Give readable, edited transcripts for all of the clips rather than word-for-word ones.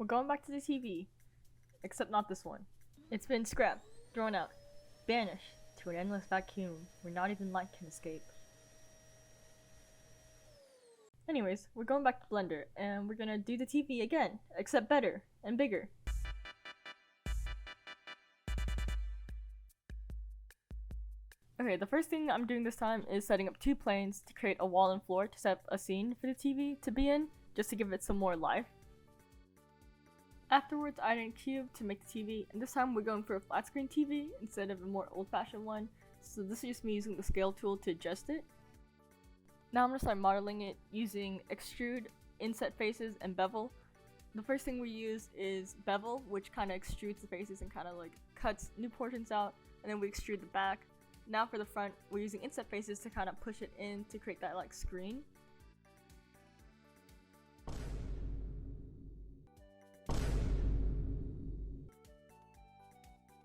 We're going back to the TV. Except not this one. It's been scrapped, thrown out, banished to an endless vacuum where not even light can escape. Anyways, we're going back to Blender, and we're gonna do the TV again, except better and bigger. Okay, the first thing I'm doing this time is setting up two planes to create a wall and floor to set up a scene for the TV to be in, just to give it some more life. Afterwards, I added a cube to make the TV, and this time we're going for a flat screen TV instead of a more old-fashioned one, so this is just me using the scale tool to adjust it. Now I'm going to start modeling it using extrude, inset faces, and bevel. The first thing we use is bevel, which kind of extrudes the faces and kind of like cuts new portions out, and then we extrude the back. Now for the front, we're using inset faces to kind of push it in to create that like screen.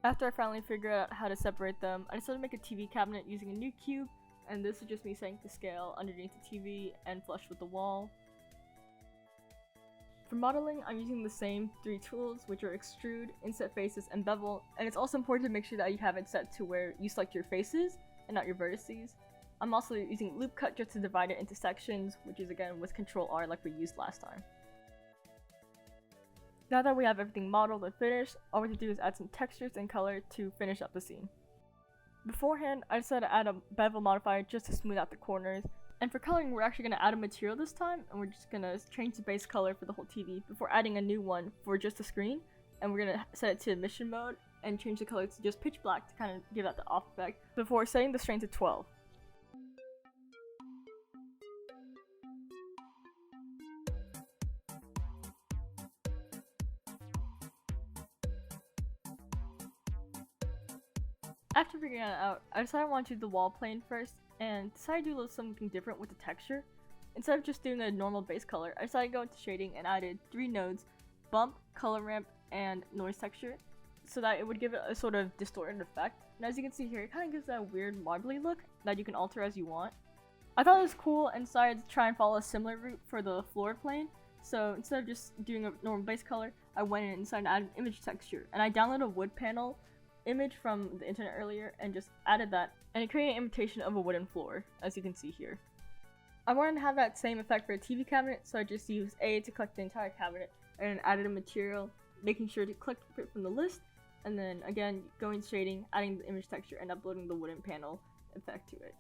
After I finally figured out how to separate them, I decided to make a TV cabinet using a new cube, and this is just me setting the scale underneath the TV and flush with the wall. For modeling, I'm using the same three tools, which are extrude, inset faces, and bevel, and it's also important to make sure that you have it set to where you select your faces and not your vertices. I'm also using loop cut just to divide it into sections, which is again with Ctrl R like we used last time. Now that we have everything modeled and finished, all we have to do is add some textures and color to finish up the scene. Beforehand, I decided to add a bevel modifier just to smooth out the corners. And for coloring, we're actually going to add a material this time, and we're just going to change the base color for the whole TV before adding a new one for just the screen. And we're going to set it to emission mode and change the color to just pitch black to kind of give that the off effect before setting the strain to 12. After figuring it out, I decided I wanted to do the wall plane first, and decided to do a little something different with the texture. Instead of just doing a normal base color, I decided to go into shading and added 3 nodes, bump, color ramp, and noise texture, so that it would give it a sort of distorted effect. And as you can see here, it kind of gives that weird marbly look that you can alter as you want. I thought it was cool and decided to try and follow a similar route for the floor plane. So instead of just doing a normal base color, I went in and decided to add an image texture, and I downloaded a wood panel image from the internet earlier and just added that, and it created an imitation of a wooden floor, as you can see here. I wanted to have that same effect for a TV cabinet, so I just used A to collect the entire cabinet and added a material, making sure to collect it from the list, and then again going shading, adding the image texture, and uploading the wooden panel effect to it.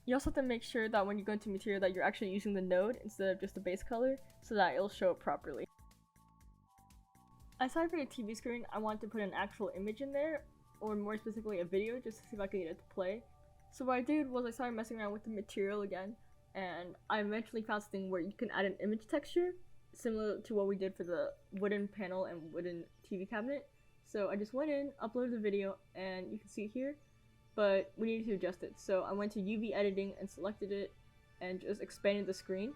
You also have to make sure that when you go into material that you're actually using the node instead of just the base color, so that it'll show it properly. Aside from the TV screen, I wanted to put an actual image in there, or more specifically a video, just to see if I could get it to play. So what I did was I started messing around with the material again, and I eventually found something where you can add an image texture, similar to what we did for the wooden panel and wooden TV cabinet. So I just went in, uploaded the video, and you can see here, but we needed to adjust it. So I went to UV editing and selected it, and just expanded the screen.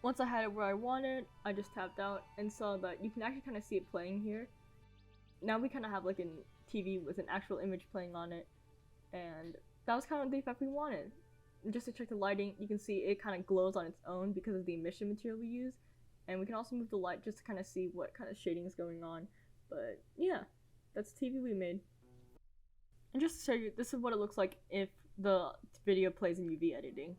Once I had it where I wanted, I just tapped out and saw that you can actually kind of see it playing here. Now we kind of have like a TV with an actual image playing on it, and that was kind of the effect we wanted. And just to check the lighting, you can see it kind of glows on its own because of the emission material we use, and we can also move the light just to kind of see what kind of shading is going on. But yeah, that's the TV we made. And just to show you, this is what it looks like if the video plays in UV editing.